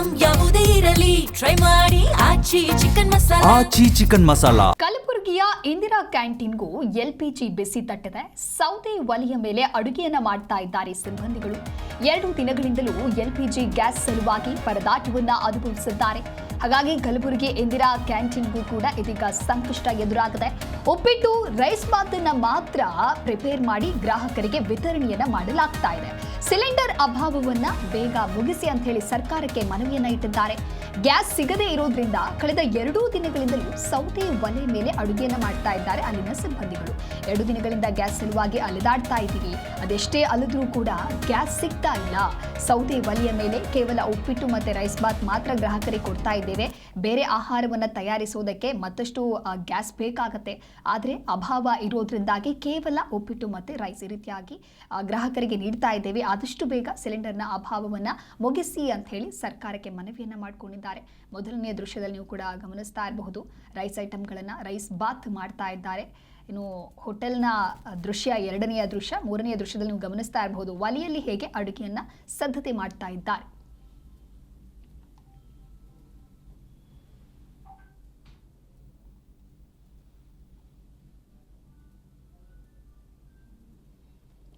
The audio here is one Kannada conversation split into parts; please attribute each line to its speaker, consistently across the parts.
Speaker 1: ಐಟಂ ಯಾವುದೇ ಇರಲಿ ಟ್ರೈ ಮಾಡಿ ಆಚಿ ಚಿಕನ್ ಮಸಾಲಾ.
Speaker 2: ಕಲಬುರಗಿಯ ಇಂದಿರಾ ಕ್ಯಾಂಟೀನ್ಗೂ ಎಲ್ಪಿಜಿ ಬಿಸಿ ತಟ್ಟಿದೆ. ಸೌದೆ ಒಲೆಯ ಮೇಲೆ ಅಡುಗೆಯನ್ನ ಮಾಡ್ತಾ ಇದ್ದಾರೆ ಸಿಬ್ಬಂದಿಗಳು. 2 ದಿನಗಳಿಂದಲೂ ಎಲ್ಪಿಜಿ ಗ್ಯಾಸ್ ಸಲುವಾಗಿ ಪರದಾಟವನ್ನ ಅನುಭವಿಸಿದ್ದಾರೆ. ಹಾಗಾಗಿ ಕಲಬುರಗಿ ಇಂದಿರಾ ಕ್ಯಾಂಟೀನ್ಗೂ ಕೂಡ ಇದೀಗ ಸಂಕಷ್ಟ ಎದುರಾಗಿದೆ. ಉಪ್ಪಿಟ್ಟು ರೈಸ್ ಬಾತನ್ನ ಮಾತ್ರ ಪ್ರಿಪೇರ್ ಮಾಡಿ ಗ್ರಾಹಕರಿಗೆ ವಿತರಣೆಯನ್ನ ಮಾಡಲಾಗ್ತಾ ಇದೆ. ಸಿಲಿಂಡರ್ ಅಭಾವವನ್ನ ಬೇಗ ಮುಗಿಸಿ ಅಂತ ಹೇಳಿ ಸರ್ಕಾರಕ್ಕೆ ಮನವಿಯನ್ನ ಇಟ್ಟಿದ್ದಾರೆ. ಗ್ಯಾಸ್ ಸಿಗದೇ ಇರೋದ್ರಿಂದ ಕಳೆದ 2 ದಿನಗಳಿಂದಲೂ ಸೌದೆ ಒಲೆ ಮೇಲೆ ಅಡುಗೆಯನ್ನ ಮಾಡ್ತಾ ಇದ್ದಾರೆ ಅಲ್ಲಿನ ಸಿಬ್ಬಂದಿಗಳು. 2 ದಿನಗಳಿಂದ ಗ್ಯಾಸ್ ಸಲುವಾಗಿ ಅಲೆದಾಡ್ತಾ ಇದ್ದೀವಿ, ಅದೆಷ್ಟೇ ಅಲೆದ್ರೂ ಕೂಡ ಗ್ಯಾಸ್ ಸಿಗ್ತಾ ಇಲ್ಲ. ಸೌದೆ ಒಲೆಯ ಮೇಲೆ ಕೇವಲ ಉಪ್ಪಿಟ್ಟು ಮತ್ತೆ ರೈಸ್ ಬಾತ್ ಮಾತ್ರ ಗ್ರಾಹಕರಿಗೆ ಕೊಡ್ತಾ ಇದ್ದೇವೆ. ಬೇರೆ ಆಹಾರವನ್ನ ತಯಾರಿಸೋದಕ್ಕೆ ಮತ್ತಷ್ಟು ಗ್ಯಾಸ್ ಬೇಕಾಗತ್ತೆ. ಆದರೆ ಅಭಾವ ಇರೋದ್ರಿಂದಾಗಿ ಕೇವಲ ಉಪ್ಪಿಟ್ಟು ಮತ್ತೆ ರೈಸ್ ಈ ರೀತಿಯಾಗಿ ಗ್ರಾಹಕರಿಗೆ ನೀಡ್ತಾ ಇದ್ದೇವೆ. ಆದಷ್ಟು ಬೇಗ ಸಿಲಿಂಡರ್ನ ಅಭಾವವನ್ನ ಮುಗಿಸಿ ಅಂತ ಹೇಳಿ ಸರ್ಕಾರಕ್ಕೆ ಮನವಿಯನ್ನ ಮಾಡಿಕೊಂಡಿದ್ದಾರೆ. ಮೊದಲನೆಯ ದೃಶ್ಯದಲ್ಲಿ ನೀವು ಕೂಡ ಗಮನಿಸ್ತಾ ಇರಬಹುದು, ರೈಸ್ ಐಟಮ್ಗಳನ್ನ ರೈಸ್ ಬಾತ್ ಮಾಡ್ತಾ ಇದ್ದಾರೆ. ಇನ್ನು ಹೋಟೆಲ್ನ ದೃಶ್ಯ 2ನೆಯ ದೃಶ್ಯ, 3ನೆಯ ದೃಶ್ಯದಲ್ಲಿ ನೀವು ಗಮನಿಸ್ತಾ ಇರಬಹುದು ಒಲೆಯಲ್ಲಿ ಹೇಗೆ ಅಡುಗೆಯನ್ನ ಸಿದ್ಧತೆ ಮಾಡ್ತಾ ಇದ್ದಾರೆ.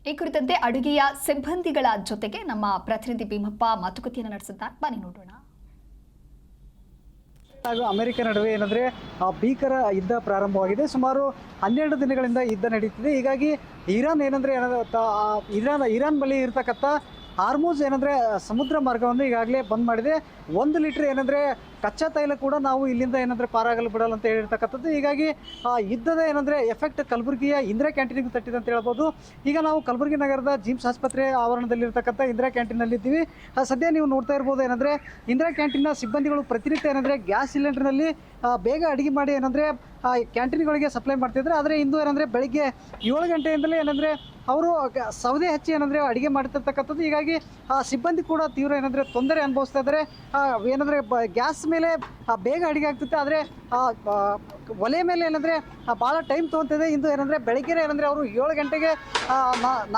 Speaker 2: ಈ ಕುರಿತಂತೆ ಅಡುಗೆಯ ಸಿಬ್ಬಂದಿಗಳ ಜೊತೆಗೆ ನಮ್ಮ ಪ್ರತಿನಿಧಿ ಭೀಮಪ್ಪ ಮಾತುಕತೆಯನ್ನು ನಡೆಸಿದ್ದಾರೆ. ಬನ್ನಿ ನೋಡೋಣ.
Speaker 3: ಹಾಗೂ ಅಮೆರಿಕ ನಡುವೆ ಏನಂದರೆ ಭೀಕರ ಯುದ್ಧ ಪ್ರಾರಂಭವಾಗಿದೆ. ಸುಮಾರು 12 ದಿನಗಳಿಂದ ಯುದ್ಧ ನಡೀತಿದೆ. ಹೀಗಾಗಿ ಇರಾನ್ ಏನಂದರೆ ಇರಾನ್ ಬಳಿ ಇರತಕ್ಕಂಥ ಹಾರ್ಮುಜ್ ಏನಂದರೆ ಸಮುದ್ರ ಮಾರ್ಗವನ್ನು ಈಗಾಗಲೇ ಬಂದ್ ಮಾಡಿದೆ. 1 ಲೀಟ್ರ್ ಏನಂದರೆ ಕಚ್ಚಾ ತೈಲ ಕೂಡ ನಾವು ಇಲ್ಲಿಂದ ಏನಂದರೆ ಪಾರಾಗಲು ಬಿಡಲ್ಲ ಅಂತ ಹೇಳಿರ್ತಕ್ಕಂಥದ್ದು. ಹೀಗಾಗಿ ಯುದ್ಧದ ಏನಂದರೆ ಎಫೆಕ್ಟ್ ಕಲಬುರಗಿಯ ಇಂದಿರಾ ಕ್ಯಾಂಟೀನಿಗೆ ತಟ್ಟಿದೆ ಅಂತ ಹೇಳ್ಬೋದು. ಈಗ ನಾವು ಕಲಬುರಗಿ ನಗರದ ಜಿಮ್ಸ್ ಆಸ್ಪತ್ರೆ ಆವರಣದಲ್ಲಿರ್ತಕ್ಕಂಥ ಇಂದಿರಾ ಕ್ಯಾಂಟೀನಲ್ಲಿದ್ದೀವಿ. ಸದ್ಯ ನೀವು ನೋಡ್ತಾ ಇರ್ಬೋದು ಏನಂದರೆ ಇಂದಿರಾ ಕ್ಯಾಂಟೀನ್ನ ಸಿಬ್ಬಂದಿಗಳು ಪ್ರತಿನಿತ್ಯ ಏನಂದರೆ ಗ್ಯಾಸ್ ಸಿಲಿಂಡರ್ನಲ್ಲಿ ಬೇಗ ಅಡುಗೆ ಮಾಡಿ ಏನಂದರೆ ಕ್ಯಾಂಟೀನ್ಗಳಿಗೆ ಸಪ್ಲೈ ಮಾಡ್ತಿದ್ದಾರೆ. ಆದರೆ ಇಂದು ಏನಂದರೆ ಬೆಳಗ್ಗೆ 7 ಗಂಟೆಯಿಂದಲೇ ಏನಂದರೆ ಅವರು ಸೌದೆ ಹಚ್ಚಿ ಏನಂದರೆ ಅಡುಗೆ ಮಾಡ್ತಿರ್ತಕ್ಕಂಥದ್ದು. ಹೀಗಾಗಿ ಸಿಬ್ಬಂದಿ ಕೂಡ ತೀವ್ರ ಏನಂದರೆ ತೊಂದರೆ ಅನುಭವಿಸ್ತಾ ಇದ್ದಾರೆ. ಏನಂದರೆ ಗ್ಯಾಸ್ ಮೇಲೆ ಬೇಗ ಅಡುಗೆ ಆಗ್ತಿತ್ತು, ಆದರೆ ಒಲೆ ಮೇಲೆ ಏನಂದರೆ ಭಾಳ ಟೈಮ್ ತೊಗೊತಿದೆ. ಇಂದು ಏನಂದರೆ ಬೆಳಗ್ಗೆ ಏನಂದರೆ ಅವರು 7 ಗಂಟೆಗೆ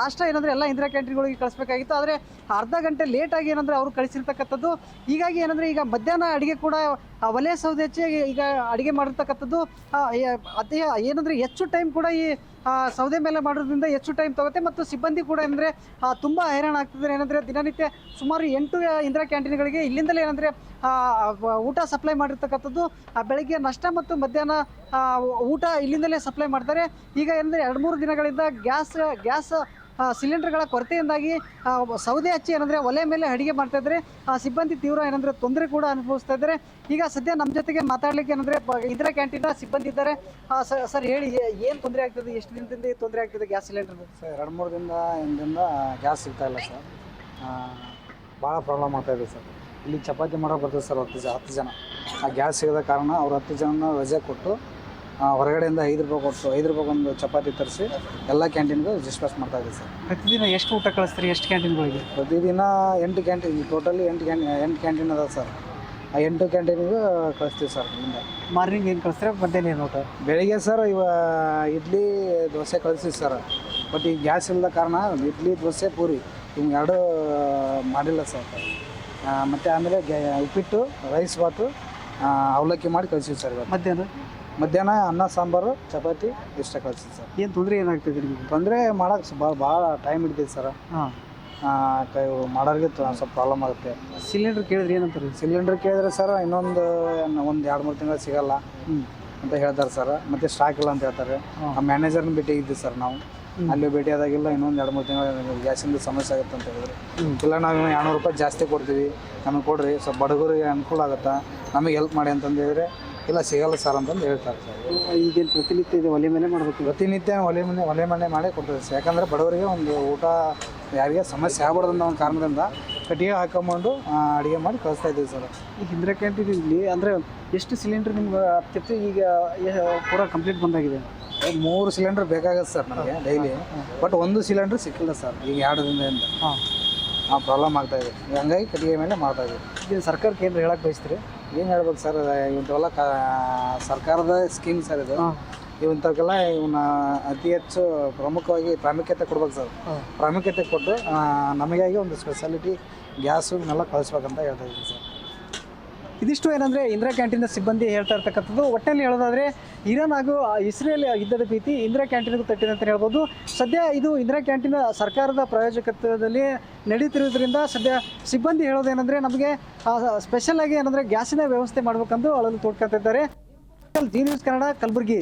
Speaker 3: ನಾಷ್ಟ ಏನಂದರೆ ಎಲ್ಲ ಇಂದಿರಾ ಕ್ಯಾಂಟೀನ್ಗಳಿಗೆ ಕಳಿಸ್ಬೇಕಾಗಿತ್ತು. ಆದರೆ ಅರ್ಧ ಗಂಟೆ ಲೇಟಾಗಿ ಏನಂದರೆ ಅವರು ಕಳಿಸಿರ್ತಕ್ಕಂಥದ್ದು. ಹೀಗಾಗಿ ಏನಂದರೆ ಈಗ ಮಧ್ಯಾಹ್ನ ಅಡುಗೆ ಕೂಡ ಒಲೆ ಸೌದೆ ಹಚ್ಚಿ ಈಗ ಅಡುಗೆ ಮಾಡಿರ್ತಕ್ಕಂಥದ್ದು. ಅದೇ ಏನಂದರೆ ಹೆಚ್ಚು ಟೈಮ್ ಕೂಡ ಈ ಸೌದೆ ಮೇಲೆ ಮಾಡೋದ್ರಿಂದ ಹೆಚ್ಚು ಟೈಮ್ ತಗುತ್ತೆ. ಮತ್ತು ಸಿಬ್ಬಂದಿ ಕೂಡ ಏನಂದರೆ ತುಂಬ ಹೈರಾಣ ಆಗ್ತಿದ್ದಾರೆ. ಏನಂದರೆ ದಿನನಿತ್ಯ ಸುಮಾರು 8 ಇಂದಿರಾ ಕ್ಯಾಂಟೀನ್ಗಳಿಗೆ ಇಲ್ಲಿಂದಲೇ ಏನಂದರೆ ಊಟ ಸಪ್ಲೈ ಮಾಡಿರ್ತಕ್ಕಂಥದ್ದು. ಬೆಳಗ್ಗೆ ನಾಷ್ಟ ಮತ್ತು ಮಧ್ಯಾಹ್ನ ಊಟ ಇಲ್ಲಿಂದಲೇ ಸಪ್ಲೈ ಮಾಡ್ತಾರೆ. ಈಗ ಏನಂದರೆ 2-3 ದಿನಗಳಿಂದ ಗ್ಯಾಸ್ ಸಿಲಿಂಡರ್ಗಳ ಕೊರತೆಯಿಂದಾಗಿ ಸೌದೆ ಹಚ್ಚಿ ಏನಂದರೆ ಒಲೆ ಮೇಲೆ ಅಡುಗೆ ಮಾಡ್ತಾಯಿದ್ದಾರೆ. ಸಿಬ್ಬಂದಿ ತೀವ್ರ ಏನಂದರೆ ತೊಂದರೆ ಕೂಡ ಅನುಭವಿಸ್ತಾ ಇದ್ದಾರೆ. ಈಗ ಸದ್ಯ ನಮ್ಮ ಜೊತೆಗೆ ಮಾತಾಡಲಿಕ್ಕೆ ಏನಂದರೆ ಇಂದಿರಾ ಕ್ಯಾಂಟೀನ್ನ ಸಿಬ್ಬಂದಿ ಇದ್ದಾರೆ. ಸರ್ ಹೇಳಿ, ಏನು ತೊಂದರೆ ಆಗ್ತದೆ, ಎಷ್ಟು ದಿನದಿಂದ ತೊಂದರೆ ಆಗ್ತದೆ ಗ್ಯಾಸ್ ಸಿಲಿಂಡರ್?
Speaker 4: ಸರ್ 2-3 ದಿನದಿಂದ ಗ್ಯಾಸ್ ಸಿಗ್ತಾ ಇಲ್ಲ ಸರ್. ಭಾಳ ಪ್ರಾಬ್ಲಮ್ ಆಗ್ತಾಯಿದೆ ಸರ್. ಇಲ್ಲಿ ಚಪಾತಿ ಮಾಡೋಕೆ ಬರ್ತದೆ ಸರ್ 10 ಜನ. ಆ ಗ್ಯಾಸ್ ಸಿಗದ ಕಾರಣ ಅವ್ರು 10 ಜನನ ರಜೆ ಕೊಟ್ಟು ಹೊರಗಡೆಯಿಂದ 5 ರೂಪಾಯಿ ಕೊಟ್ಟು 5 ರೂಪಾಯಿ ಒಂದು ಚಪಾತಿ ತರಿಸಿ ಎಲ್ಲ ಕ್ಯಾಂಟೀನ್ಗೂ ಡಿಸ್ಪ್ಯಾಚ್ ಮಾಡ್ತಾಯಿದೆ ಸರ್.
Speaker 3: ಪ್ರತಿದಿನ ಎಷ್ಟು ಊಟ ಕಳಿಸ್ತೀರಿ, ಎಷ್ಟು ಕ್ಯಾಂಟೀನ್ಗಳಿಗೆ?
Speaker 4: ಪ್ರತಿದಿನ 8 ಕ್ಯಾಂಟೀನ್, ಟೋಟಲಿ 8 ಕ್ಯಾಂಟೀನ್ ಅದ ಸರ್. ಆ 8 ಕ್ಯಾಂಟೀನಿಗೂ ಕಳಿಸ್ತೀವಿ ಸರ್. ಇಲ್ಲಿಂದ
Speaker 3: ಮಾರ್ನಿಂಗ್ ಏನು ಕಳಿಸ್ತಾರೆ, ಮಧ್ಯಾಹ್ನ ಏನು ಊಟ?
Speaker 4: ಬೆಳಿಗ್ಗೆ ಸರ್ ಇಡ್ಲಿ ದೋಸೆ ಕಳಿಸ್ತೀವಿ ಸರ್. ಬಟ್ ಈ ಗ್ಯಾಸ್ ಇಲ್ಲದ ಕಾರಣ ಇಡ್ಲಿ ದೋಸೆ ಪೂರಿ ಇವು 2 ಮಾಡಿಲ್ಲ ಸರ್. ಮತ್ತು ಆಮೇಲೆ ಉಪ್ಪಿಟ್ಟು ರೈಸ್ ಬಾತು ಅವಲಕ್ಕಿ ಮಾಡಿ ಕಳಿಸ್ತೀವಿ ಸರ್. ಇವತ್ತು ಮಧ್ಯಾಹ್ನ ಅನ್ನ ಸಾಂಬಾರು ಚಪಾತಿ ಇಷ್ಟ ಕಳಿಸ್ತೀವಿ ಸರ್.
Speaker 3: ಏನು ತೊಂದರೆ ಏನಾಗ್ತದೆ ನಿಮಗೆ?
Speaker 4: ತೊಂದರೆ ಮಾಡೋಕ್ಕೆ ಭಾಳ ಟೈಮ್ ಹಿಡಿತೈತೆ ಸರ್. ಮಾಡೋರಿಗೆ ಸ್ವಲ್ಪ ಪ್ರಾಬ್ಲಮ್ ಆಗುತ್ತೆ.
Speaker 3: ಸಿಲಿಂಡರ್ ಕೇಳಿದ್ರೆ ಏನಂತಾರೆ?
Speaker 4: ಸಿಲಿಂಡರ್ ಕೇಳಿದ್ರೆ ಸರ್ ಇನ್ನೊಂದು 2-3 ತಿಂಗಳು ಸಿಗಲ್ಲ ಅಂತ ಹೇಳ್ತಾರೆ ಸರ್. ಮತ್ತು ಸ್ಟಾಕ್ ಇಲ್ಲ ಅಂತ ಹೇಳ್ತಾರೆ. ಆ ಮ್ಯಾನೇಜರ್ನ ಭೇಟಿ ಇದ್ದೀವಿ ಸರ್ ನಾವು. ಅಲ್ಲಿ ಭೇಟಿ ಆದಾಗಿಲ್ಲ ಇನ್ನೊಂದು 2-3 ತಿಂಗಳು ಗ್ಯಾಸಿಂದ ಸಮಸ್ಯೆ ಆಗುತ್ತೆ ಅಂತ ಹೇಳಿದ್ರೆ, ಇಲ್ಲ ನಾವು 200 ರೂಪಾಯಿ ಜಾಸ್ತಿ ಕೊಡ್ತೀವಿ, ನಮಗೆ ಕೊಡ್ರಿ, ಸ್ವಲ್ಪ ಬಡಗರಿಗೆ ಅನುಕೂಲ ಆಗುತ್ತಾ, ನಮಗೆ ಹೆಲ್ಪ್ ಮಾಡಿ ಅಂತಂದು ಹೇಳಿದ್ರೆ ಇಲ್ಲ ಸಿಗಲ್ಲ ಸರ್ ಅಂತಂದು ಹೇಳ್ತಾರೆ ಸರ್.
Speaker 3: ಈಗೇನು ಪ್ರತಿನಿತ್ಯ ಇದೆ ಒಲೆ ಮೇಲೆ ಮಾಡಬೇಕು?
Speaker 4: ಪ್ರತಿನಿತ್ಯ ಒಲೆ ಮನೆ ಮಾಡೇ ಕೊಡ್ತೀವಿ ಸರ್. ಯಾಕಂದರೆ ಬಡವರಿಗೆ ಒಂದು ಊಟ ಯಾರಿಗೆ ಸಮಸ್ಯೆ ಆಗ್ಬಾರ್ದು ಅನ್ನೋ ಒಂದು ಕಾರಣದಿಂದ ಕಟ್ಟಿಗೆ ಹಾಕೊಂಬಂದು ಅಡುಗೆ ಮಾಡಿ ಕಳಿಸ್ತಾ ಇದ್ದೀವಿ ಸರ್.
Speaker 3: ಈಗ ಇಂದಿರಾ ಕ್ಯಾಂಟೀನಲ್ಲಿ ಅಂದರೆ ಎಷ್ಟು ಸಿಲಿಂಡ್ರ್ ನಿಮ್ಗೆ ಆಗ್ತಿತ್ತು? ಈಗ ಪೂರ ಕಂಪ್ಲೀಟ್ ಬಂದಾಗಿದೆ?
Speaker 4: 3 ಸಿಲಿಂಡರ್ ಬೇಕಾಗುತ್ತೆ ಸರ್ ನಮಗೆ ಡೈಲಿ. ಬಟ್ 1 ಸಿಲಿಂಡ್ರ್ ಸಿಕ್ಕಿಲ್ಲ ಸರ್ ಈಗ 2 ದಿನದಿಂದ. ಪ್ರಾಬ್ಲಮ್ ಆಗ್ತಾಯಿದೆ. ಹಂಗಾಗಿ ಕಟ್ಟಿಗೆ ಮೇಲೆ ಮಾಡ್ತಾಯಿದ್ದೀವಿ.
Speaker 3: ಇದು ಸರ್ಕಾರಕ್ಕೆ ಏನು ಹೇಳಕ್ಕೆ ಬಯಸ್ತೀರಿ?
Speaker 4: ಏನು ಹೇಳ್ಬೇಕು ಸರ್, ಇಂಥವೆಲ್ಲ ಸರ್ಕಾರದ ಸ್ಕೀಮ್ ಸರ್ ಇದು. ಇಂಥಕ್ಕೆಲ್ಲ ಇವನ್ನ ಅತಿ ಹೆಚ್ಚು ಪ್ರಾಮುಖ್ಯತೆ ಕೊಡ್ಬೇಕು ಸರ್. ಪ್ರಾಮುಖ್ಯತೆ ಕೊಟ್ಟು ನಮಗಾಗಿ ಒಂದು ಸ್ಪೆಷಾಲಿಟಿ ಗ್ಯಾಸು ಇವನ್ನೆಲ್ಲ ಕಳಿಸ್ಬೇಕಂತ ಹೇಳ್ತಾ ಇದ್ದೀನಿ ಸರ್.
Speaker 3: ಇದಿಷ್ಟು ಏನಂದರೆ ಇಂದಿರಾ ಕ್ಯಾಂಟೀನ್ ಸಿಬ್ಬಂದಿ ಹೇಳ್ತಾ ಇರ್ತಕ್ಕಂಥದ್ದು. ಒಟ್ಟಲ್ಲಿ ಹೇಳೋದಾದರೆ ಇರಾನ್ ಹಾಗೂ ಇಸ್ರೇಲ್ ಯುದ್ಧದ ಭೀತಿ ಇಂದಿರಾ ಕ್ಯಾಂಟೀನ್ಗೂ ತಟ್ಟಿದೆ ಅಂತ ಹೇಳ್ಬೋದು. ಸದ್ಯ ಇದು ಇಂದಿರಾ ಕ್ಯಾಂಟೀನ್ ಸರ್ಕಾರದ ಪ್ರಾಯೋಜಕತ್ವದಲ್ಲಿ ನಡೀತಿರೋದ್ರಿಂದ ಸದ್ಯ ಸಿಬ್ಬಂದಿ ಹೇಳೋದೇನೆಂದರೆ ನಮಗೆ ಸ್ಪೆಷಲ್ ಆಗಿ ಏನಂದರೆ ಗ್ಯಾಸಿನ ವ್ಯವಸ್ಥೆ ಮಾಡಬೇಕಂದು ಅಳಲು ತೋಡ್ಕೊತಿದ್ದಾರೆ. Zee News Kannada, Kalaburagi.